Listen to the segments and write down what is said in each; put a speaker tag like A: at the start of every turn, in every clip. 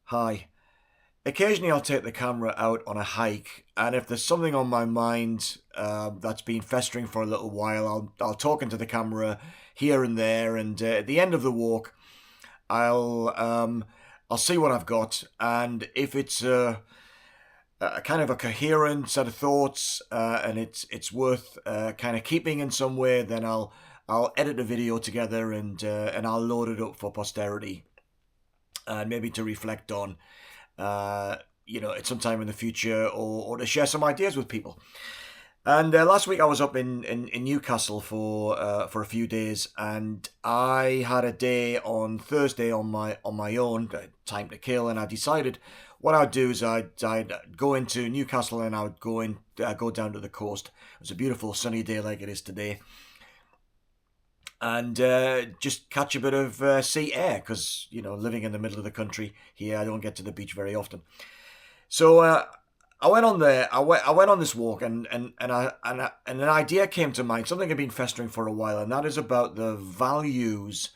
A: Hi. Occasionally, I'll take the camera out on a hike, and if there's something on my mind that's been festering for a little while, I'll talk into the camera here and there, and at the end of the walk, I'll um, I'll see what I've got, and if it's a kind of a coherent set of thoughts, and it's worth kind of keeping in some way, then I'll edit a video together and I'll load it up for posterity and maybe to reflect on uh, at some time in the future, or to share some ideas with people. And last week I was up in Newcastle for a few days, and I had a day on Thursday on my own, time to kill, and I decided what I'd do is I'd go into Newcastle and I would go down to the coast. It was a beautiful sunny day like it is today, and just catch a bit of sea air because living in the middle of the country here, I don't get to the beach very often. So I went on there. I went on this walk, and an idea came to mind. Something had been festering for a while, and that is about the values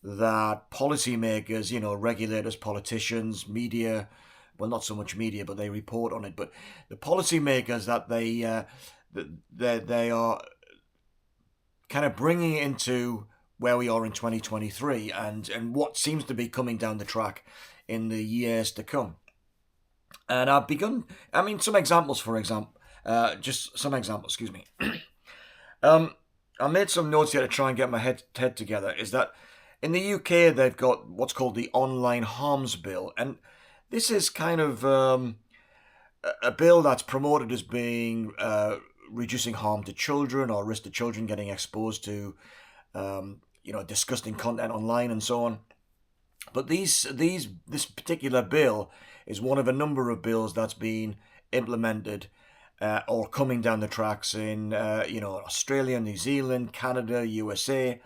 A: that policymakers, regulators, politicians, media. Well, not so much media, but they report on it. But the policymakers that they are kind of bringing it into where we are in 2023, and what seems to be coming down the track in the years to come. And I've begun, I mean, some examples, for example, just some examples, excuse me. um, I made some notes here to try and get my head together. Is that in the UK, they've got what's called the Online Harms Bill. And this is kind of a bill that's promoted as being reducing harm to children or risk to children getting exposed to, disgusting content online and so on. But this particular bill is one of a number of bills that's been implemented or coming down the tracks in Australia, New Zealand, Canada, USA,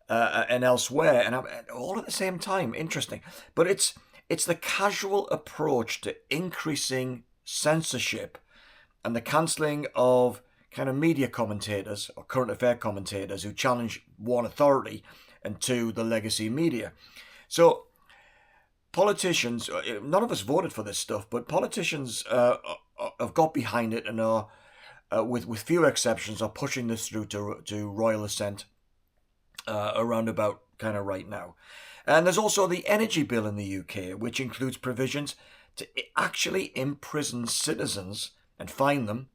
A: and elsewhere, and all at the same time. Interesting, but it's the casual approach to increasing censorship and the cancelling of kind of media commentators or current affair commentators who challenge one, authority, and two, the legacy media. So politicians, none of us voted for this stuff, but politicians have got behind it and are, with few exceptions, are pushing this through to royal assent around about kind of right now. And there's also the energy bill in the UK, which includes provisions to actually imprison citizens and fine them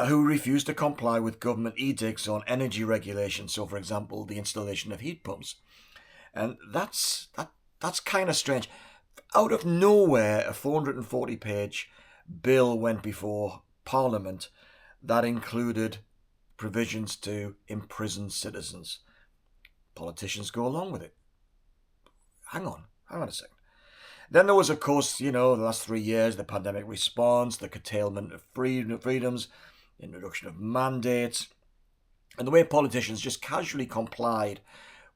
A: who refuse to comply with government edicts on energy regulation. So, for example, the installation of heat pumps. And that's kind of strange. Out of nowhere, a 440-page bill went before Parliament that included provisions to imprison citizens. Politicians go along with it. Hang on a second. Then there was, of course, the last 3 years, the pandemic response, the curtailment of freedoms, introduction of mandates, and the way politicians just casually complied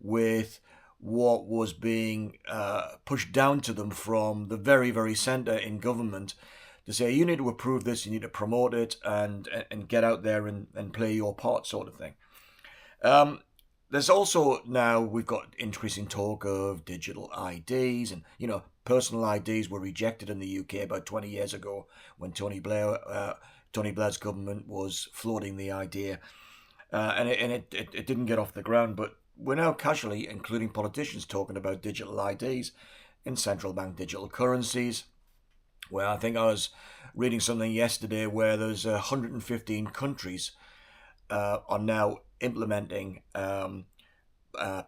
A: with what was being pushed down to them from the very, very centre in government to say, you need to approve this, you need to promote it, and get out there and play your part, sort of thing. There's also now, we've got increasing talk of digital IDs, and personal IDs were rejected in the UK about 20 years ago when Tony Blair's government was floating the idea, and it didn't get off the ground. But we're now casually, including politicians, talking about digital IDs in central bank digital currencies. Where I think I was reading something yesterday where there's 115 countries are now implementing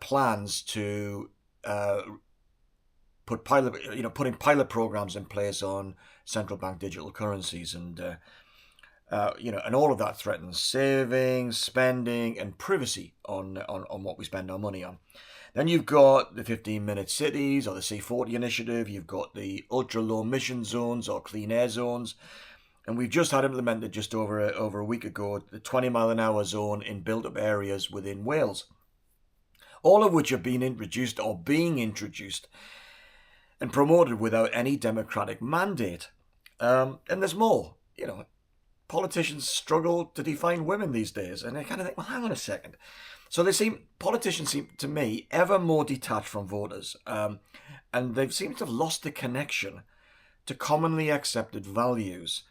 A: plans to putting pilot programs in place on central bank digital currencies, and and all of that threatens savings, spending, and privacy on what we spend our money on. Then you've got the 15-minute cities or the C40 initiative. You've got the ultra-low emission zones or clean air zones. And we've just had implemented just over a week ago the 20-mile-an-hour zone in built-up areas within Wales. All of which have been introduced or being introduced and promoted without any democratic mandate. And there's more. Politicians struggle to define women these days, and they kind of think, well, hang on a second. So politicians seem to me ever more detached from voters, and they've seemed to have lost the connection to commonly accepted values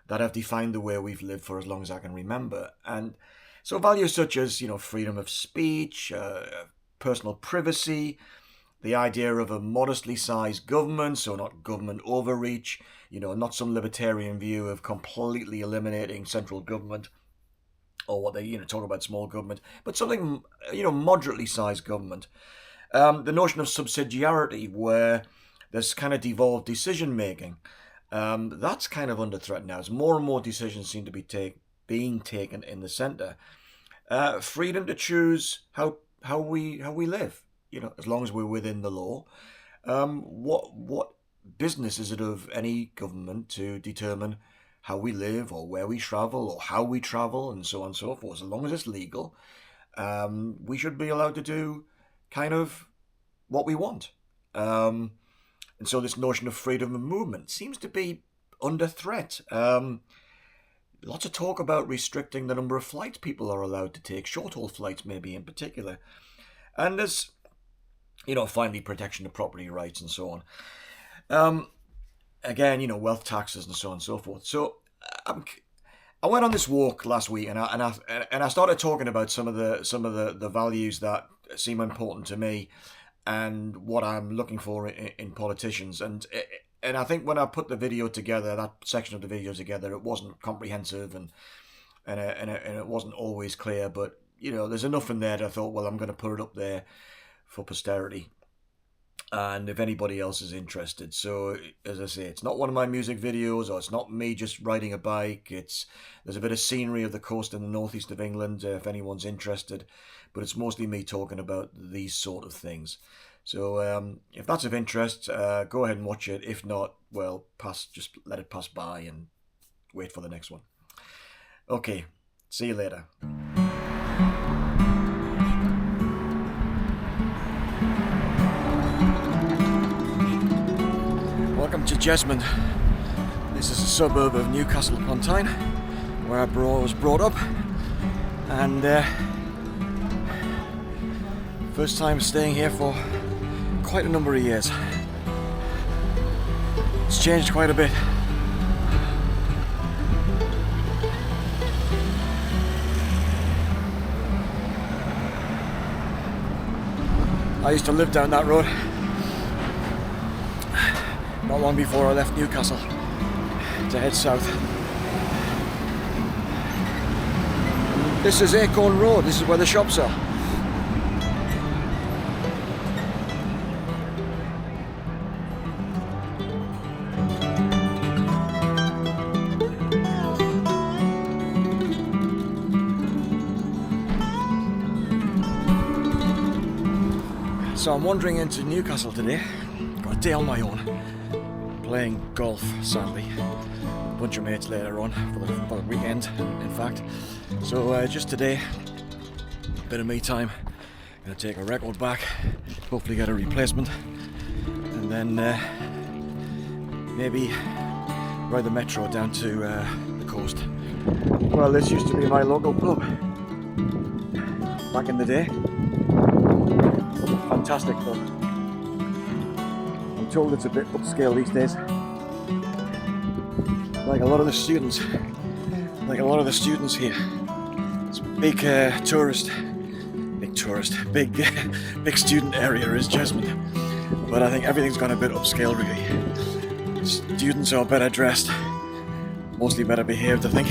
A: that have defined the way we've lived for as long as I can remember. And so values such as, freedom of speech, personal privacy, the idea of a modestly sized government, so not government overreach, not some libertarian view of completely eliminating central government, or what they, talk about small government, but something, moderately sized government. The notion of subsidiarity, where there's kind of devolved decision making, that's kind of under threat now. As more and more decisions seem to be being taken in the centre. Freedom to choose how we live, as long as we're within the law. What business is it of any government to determine how we live or where we travel or how we travel and so on and so forth? As long as it's legal, we should be allowed to do kind of what we want. And so this notion of freedom of movement seems to be under threat. Lots of talk about restricting the number of flights people are allowed to take, short-haul flights maybe in particular. And there's, finally, protection of property rights and so on. Again, wealth taxes and so on and so forth. So I went on this walk last week, and I started talking about some of the values that seem important to me, and what I'm looking for in politicians. And I think when I put the video together, that section of the video together, it wasn't comprehensive and it wasn't always clear. But there's enough in there that I thought, well, I'm going to put it up there for posterity, and if anybody else is interested. So as I say, it's not one of my music videos, or it's not me just riding a bike. There's a bit of scenery of the coast in the northeast of England, if anyone's interested, but it's mostly me talking about these sort of things. So if that's of interest, go ahead and watch it. If not, well, just let it pass by and wait for the next one. Okay, see you later. Welcome to Jasmine. This is a suburb of Newcastle upon Tyne, where I was brought up, and first time staying here for quite a number of years. It's changed quite a bit. I used to live down that road not long before I left Newcastle to head south. This is Acorn Road. This is where the shops are. So I'm wandering into Newcastle today. Got a day on my own, playing golf, sadly. A bunch of mates later on for the weekend, in fact. So just today, a bit of me time. Gonna take a record back, hopefully get a replacement, and then maybe ride the metro down to the coast. Well, this used to be my local pub back in the day. Fantastic pub. I'm told it's a bit upscale these days. Like a lot of the students here. It's a big big student area is Jasmine. But I think everything's gone a bit upscale really. Students are better dressed, mostly better behaved, I think.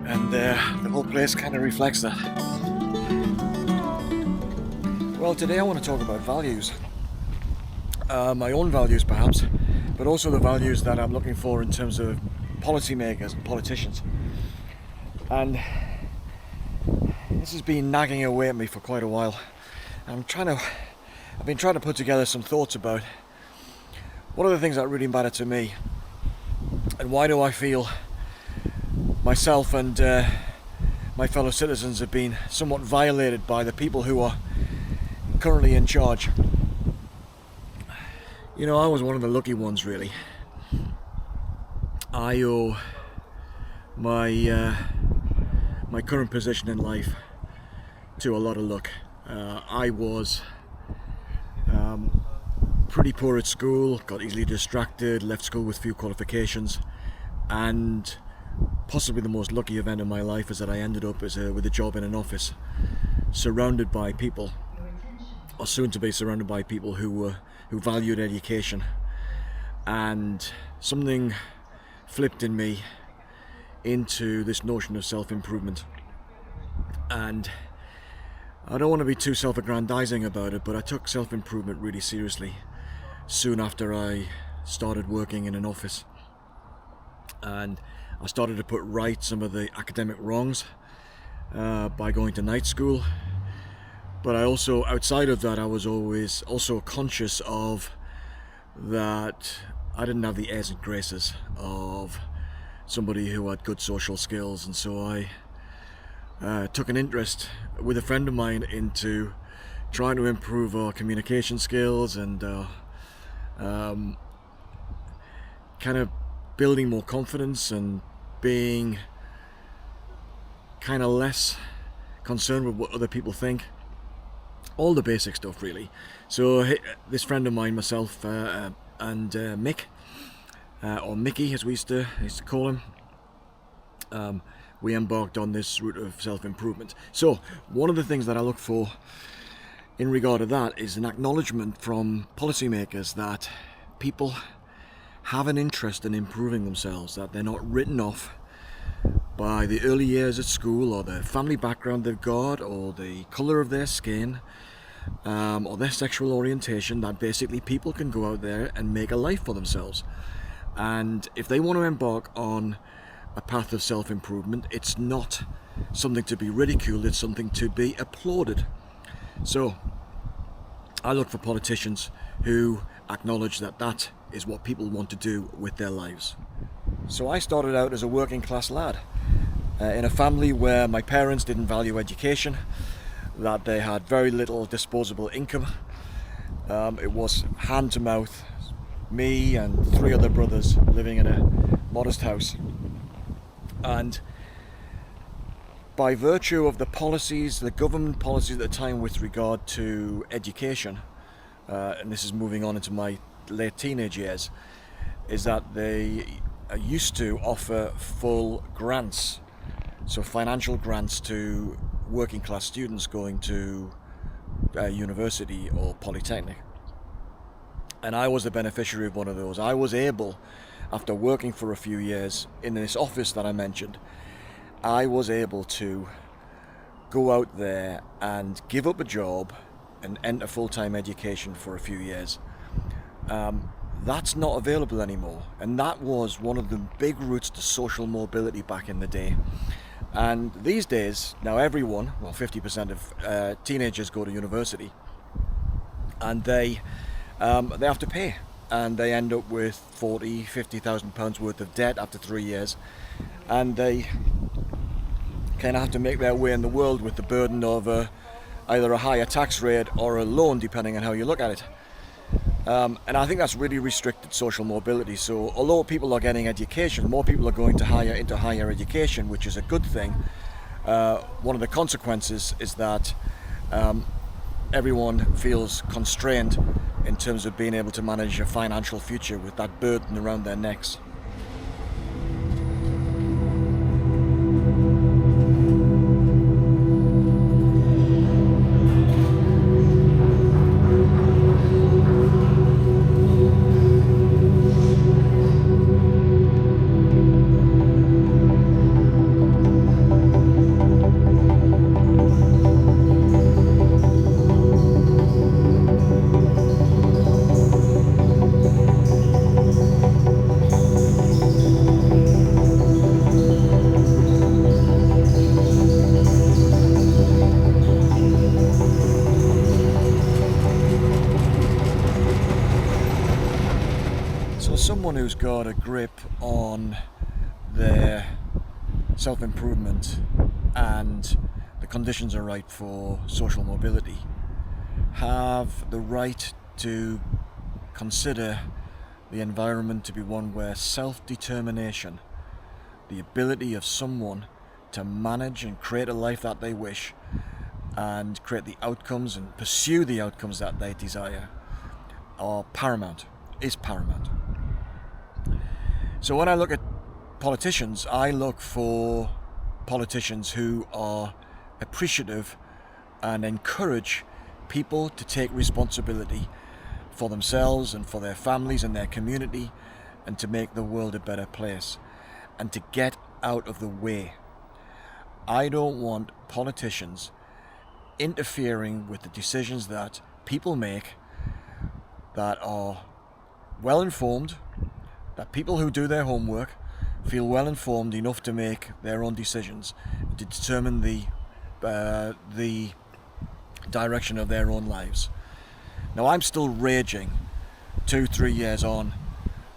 A: And the whole place kind of reflects that. Well, today I want to talk about values. My own values perhaps, but also the values that I'm looking for in terms of policymakers and politicians. And this has been nagging away at me for quite a while. I've been trying to put together some thoughts about what are the things that really matter to me, and why do I feel myself and my fellow citizens have been somewhat violated by the people who are currently in charge. I was one of the lucky ones, really. I owe my current position in life to a lot of luck. I was pretty poor at school, got easily distracted, left school with few qualifications, and possibly the most lucky event of my life is that I ended up with a job in an office, surrounded by people, or soon to be surrounded by people who valued education. And something flipped in me into this notion of self-improvement. And I don't want to be too self-aggrandizing about it, but I took self-improvement really seriously soon after I started working in an office. And I started to put right some of the academic wrongs by going to night school. But I also, outside of that, I was always also conscious of that I didn't have the airs and graces of somebody who had good social skills, and so I took an interest with a friend of mine into trying to improve our communication skills and kind of building more confidence and being kind of less concerned with what other people think. All the basic stuff, really. So this friend of mine, myself, and Mick, or Mickey as we used to call him, we embarked on this route of self-improvement. So one of the things that I look for in regard to that is an acknowledgement from policymakers that people have an interest in improving themselves, that they're not written off by the early years at school, or the family background they've got, or the colour of their skin, or their sexual orientation, that basically people can go out there and make a life for themselves. And if they want to embark on a path of self-improvement, it's not something to be ridiculed, it's something to be applauded. So I look for politicians who acknowledge that that is what people want to do with their lives. So I started out as a working class lad in a family where my parents didn't value education, that they had very little disposable income. It was hand to mouth, me and 3 other brothers living in a modest house. And by virtue of the policies, the government policies at the time with regard to education, and this is moving on into my late teenage years, is that they used to offer full grants, so financial grants to working class students going to university or polytechnic. And I was the beneficiary of one of those. I was able, after working for a few years in this office that I mentioned, I was able to go out there and give up a job and enter full-time education for a few years. That's not available anymore, and that was one of the big routes to social mobility back in the day. And these days, now everyone, well, 50% of teenagers go to university, and they have to pay, and they end up with £40,000-50,000 worth of debt after 3 years, and they kind of have to make their way in the world with the burden of either a higher tax rate or a loan, depending on how you look at it. And I think that's really restricted social mobility. So although people are getting education, more people are going to into higher education, which is a good thing. One of the consequences is that everyone feels constrained in terms of being able to manage a financial future with that burden around their necks. Someone who's got a grip on their self-improvement and the conditions are right for social mobility have the right to consider the environment to be one where self-determination, the ability of someone to manage and create a life that they wish and create the outcomes and pursue the outcomes that they desire, are paramount, is paramount. So when I look at politicians, I look for politicians who are appreciative and encourage people to take responsibility for themselves and for their families and their community, and to make the world a better place, and to get out of the way. I don't want politicians interfering with the decisions that people make that are well informed, that people who do their homework feel well informed enough to make their own decisions, to determine the direction of their own lives. Now, I'm still raging 2-3 years on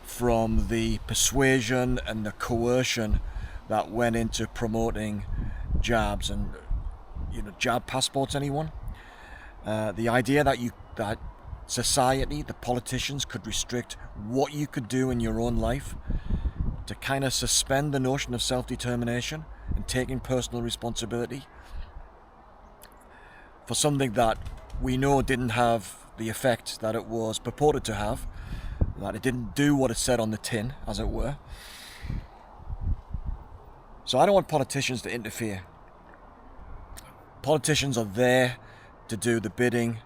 A: from the persuasion and the coercion that went into promoting jabs and jab passports. Anyone? The idea that society, the politicians, could restrict what you could do in your own life, to kind of suspend the notion of self-determination and taking personal responsibility for something that we know didn't have the effect that it was purported to have, that it didn't do what it said on the tin, as it were. So I don't want politicians to interfere. Politicians are there to do the bidding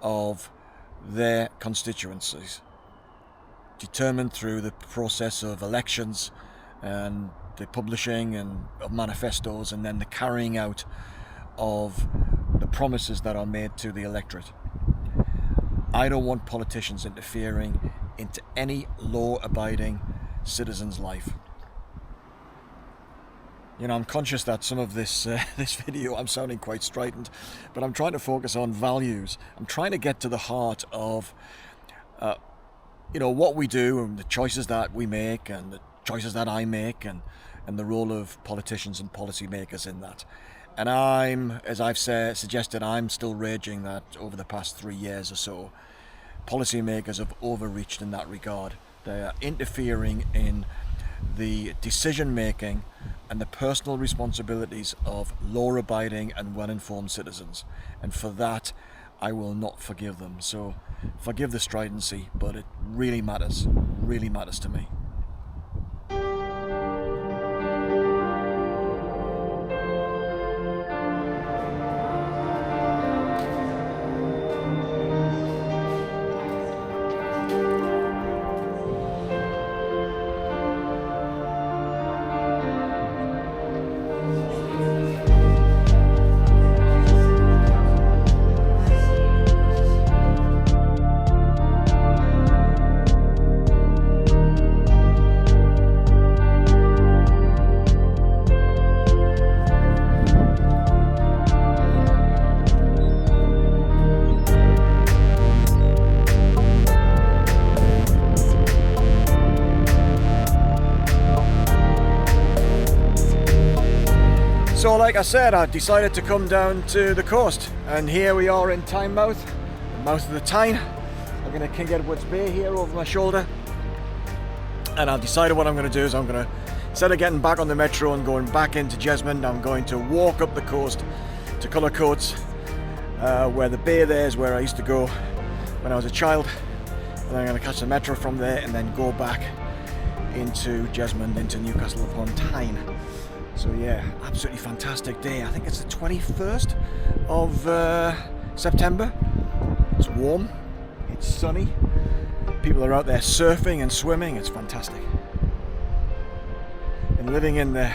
A: of their constituencies, determined through the process of elections and the publishing of manifestos, and then the carrying out of the promises that are made to the electorate. I don't want politicians interfering into any law-abiding citizen's life. I'm conscious that some of this video, I'm sounding quite strident, but I'm trying to focus on values. I'm trying to get to the heart of what we do, and the choices that we make, and the choices that I make, and the role of politicians and policymakers in that. And as I've suggested, I'm still raging that over the past 3 years or so, policymakers have overreached in that regard. They are interfering in the decision making and the personal responsibilities of law-abiding and well-informed citizens. And for that, I will not forgive them. So forgive the stridency, but it really matters to me. So like I said, I decided to come down to the coast, and here we are in Tynemouth, the mouth of the Tyne. I'm going to King Edward's Bay here over my shoulder, and I've decided what I'm going to do is I'm going to, instead of getting back on the metro and going back into Jasmine, I'm going to walk up the coast to Cullercoats, where the bay there is where I used to go when I was a child, and I'm going to catch the metro from there and then go back into Jasmine, into Newcastle upon Tyne. So yeah, absolutely fantastic day. I think it's the 21st of September. It's warm, it's sunny, people are out there surfing and swimming. It's fantastic. And living in the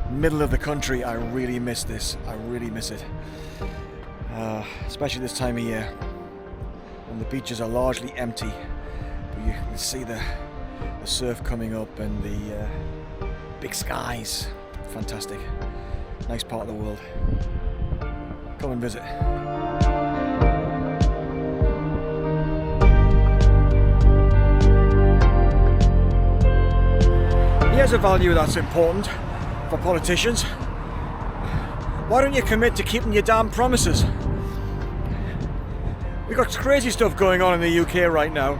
A: middle of the country, I really miss this. I really miss it, especially this time of year when the beaches are largely empty, but you can see the surf coming up and the big skies. Fantastic. Nice part of the world. Come and visit. Here's a value that's important for politicians. Why don't you commit to keeping your damn promises? We've got crazy stuff going on in the UK right now,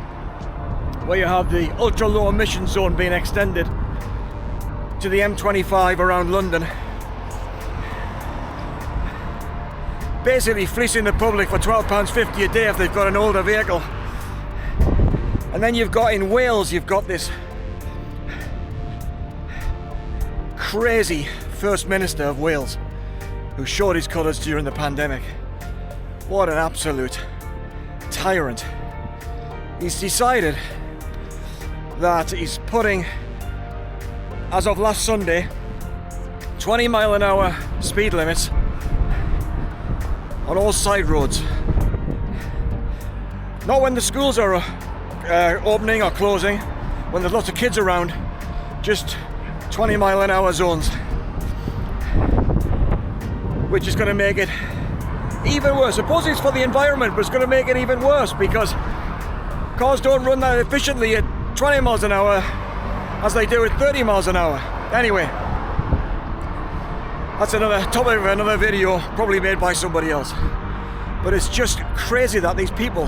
A: where you have the ultra low emission zone being extended to the M25 around London, basically fleecing the public for £12.50 a day if they've got an older vehicle. And then you've got in Wales, you've got this crazy First Minister of Wales who showed his colours during the pandemic. What an absolute tyrant. He's decided that he's putting, as of last Sunday, 20-mile-an-hour speed limits on all side roads. Not when the schools are opening or closing, when there's lots of kids around, just 20-mile-an-hour zones, which is going to make it even worse. Supposedly it's for the environment, but it's going to make it even worse because cars don't run that efficiently at 20 miles an hour as they do at 30 miles an hour. Anyway, that's another topic of another video, probably made by somebody else. But it's just crazy that these people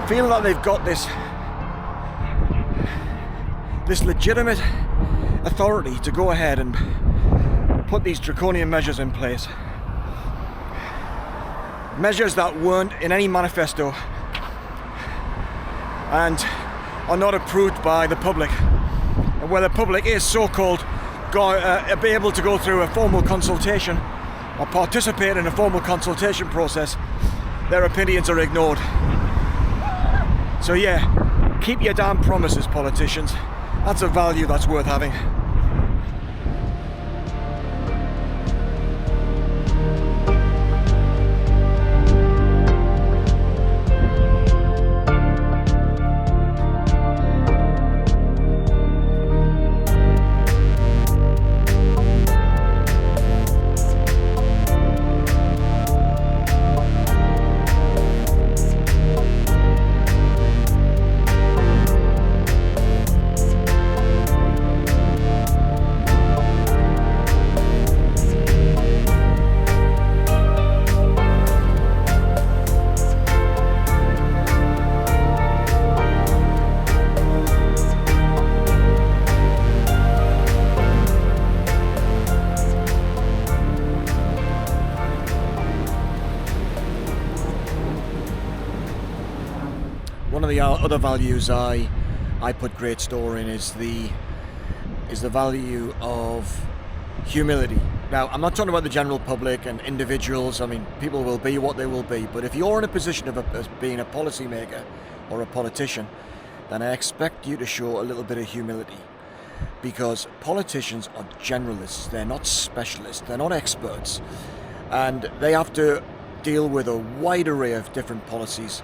A: feel that they've got this legitimate authority to go ahead and put these draconian measures in place. Measures that weren't in any manifesto and are not approved by the public, and where the public is so-called be able to go through a formal consultation or participate in a formal consultation process, their opinions are ignored. So yeah, keep your damn promises, politicians. That's a value that's worth having. One of the other values I put great store in is the value of humility. Now, I'm not talking about the general public and individuals. I mean, people will be what they will be. But if you're in a position of being a policymaker or a politician, then I expect you to show a little bit of humility. Because politicians are generalists. They're not specialists. They're not experts. And they have to deal with a wide array of different policies.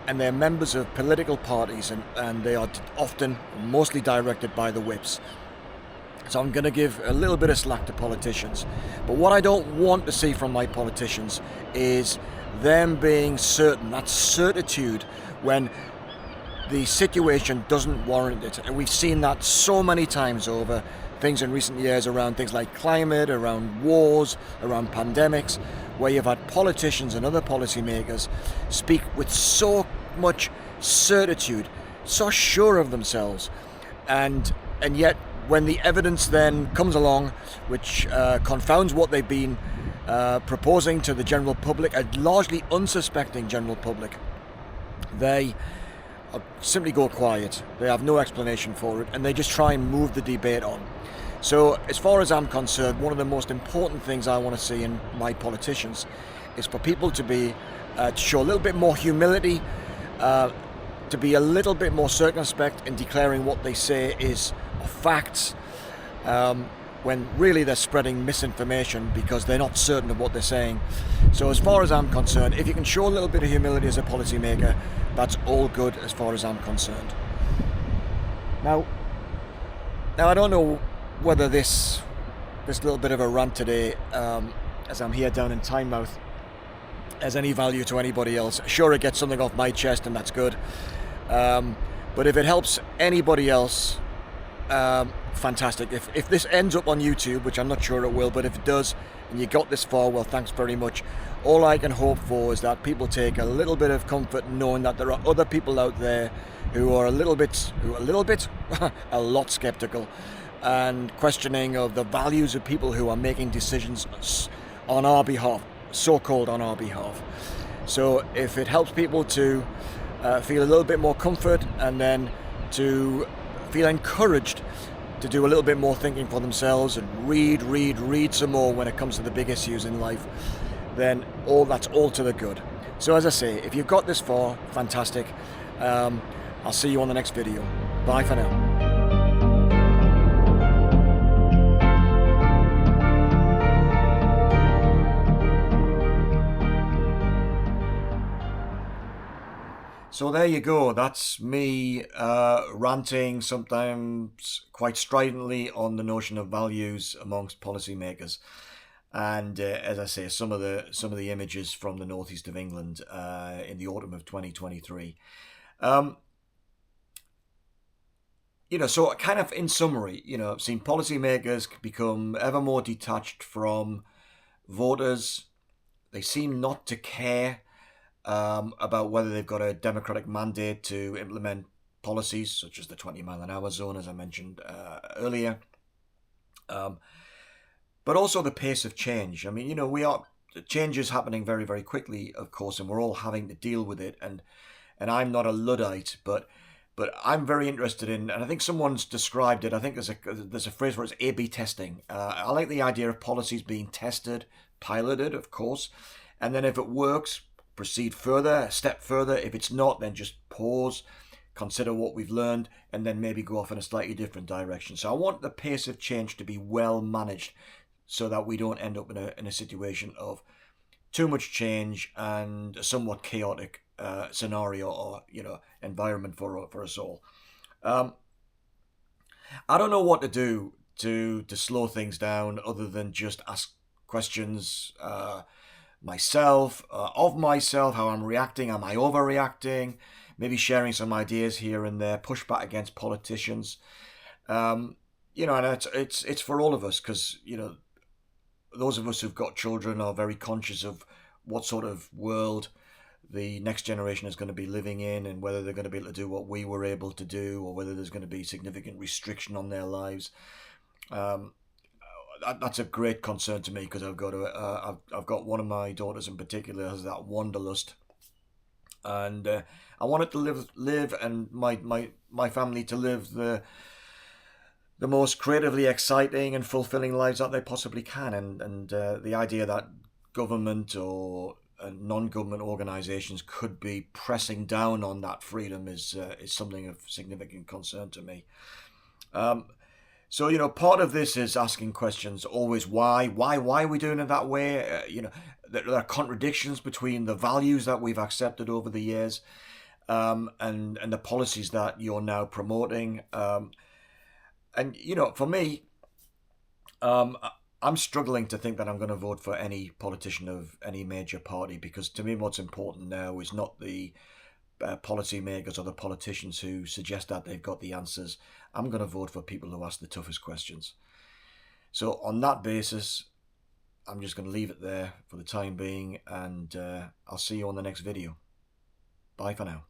A: And they're members of political parties, and they are often mostly directed by the whips. So I'm going to give a little bit of slack to politicians. But what I don't want to see from my politicians is them being certain, that certitude when the situation doesn't warrant it. And we've seen that so many times over things in recent years around things like climate, around wars, around pandemics, where you've had politicians and other policymakers speak with so much certitude, so sure of themselves, and yet when the evidence then comes along, which confounds what they've been proposing to the general public, a largely unsuspecting general public, they simply go quiet. They have no explanation for it, and they just try and move the debate on. So as far as I'm concerned, one of the most important things I want to see in my politicians is for people to show a little bit more humility, to be a little bit more circumspect in declaring what they say is facts, when really they're spreading misinformation because they're not certain of what they're saying. So as far as I'm concerned, if you can show a little bit of humility as a policymaker, that's all good as far as I'm concerned. Now I don't know whether this little bit of a rant today, as I'm here down in Tynemouth, has any value to anybody else. Sure, it gets something off my chest, and that's good. But if it helps anybody else, fantastic. If this ends up on YouTube, which I'm not sure it will, but if it does, and you got this far, well, thanks very much. All I can hope for is that people take a little bit of comfort knowing that there are other people out there who are a lot skeptical and questioning of the values of people who are making decisions on our behalf, so-called on our behalf. So if it helps people to feel a little bit more comfort, and then to feel encouraged to do a little bit more thinking for themselves and read some more when it comes to the big issues in life, then that's all to the good. So as I say, if you've got this far, fantastic. I'll see you on the next video. Bye for now. So there you go. That's me ranting, sometimes quite stridently, on the notion of values amongst policymakers. And as I say, some of the images from the northeast of England in the autumn of 2023. So kind of in summary, I've seen policymakers become ever more detached from voters. They seem not to care about whether they've got a democratic mandate to implement policies such as the 20-mile-an-hour zone, as I mentioned earlier. But also the pace of change. I mean, change is happening very, very quickly, of course, and we're all having to deal with it. And I'm not a Luddite, but I'm very interested in, and I think someone's described it. I think there's a phrase for it, it's A/B testing. I like the idea of policies being tested, piloted, of course, and then if it works, proceed further, a step further. If it's not, then just pause, consider what we've learned, and then maybe go off in a slightly different direction. So I want the pace of change to be well managed so that we don't end up in a situation of too much change and a somewhat chaotic scenario or environment for us all. I don't know what to do to slow things down other than just ask questions myself, of myself, how I'm reacting. Am I overreacting? Maybe sharing some ideas here and there, push back against politicians. And it's for all of us, because those of us who've got children are very conscious of what sort of world the next generation is going to be living in, and whether they're going to be able to do what we were able to do, or whether there's going to be significant restriction on their lives. That's a great concern to me, because I've got one of my daughters in particular has that wanderlust, and I want it to live, and my family to live the most creatively exciting and fulfilling lives that they possibly can. And the idea that government or non-government organizations could be pressing down on that freedom is something of significant concern to me. So, part of this is asking questions always. Why are we doing it that way? There are contradictions between the values that we've accepted over the years and the policies that you're now promoting. And, for me, I'm struggling to think that I'm going to vote for any politician of any major party, because to me what's important now is not the policymakers or the politicians who suggest that they've got the answers. I'm going to vote for people who ask the toughest questions. So on that basis, I'm just going to leave it there for the time being, and I'll see you on the next video. Bye for now.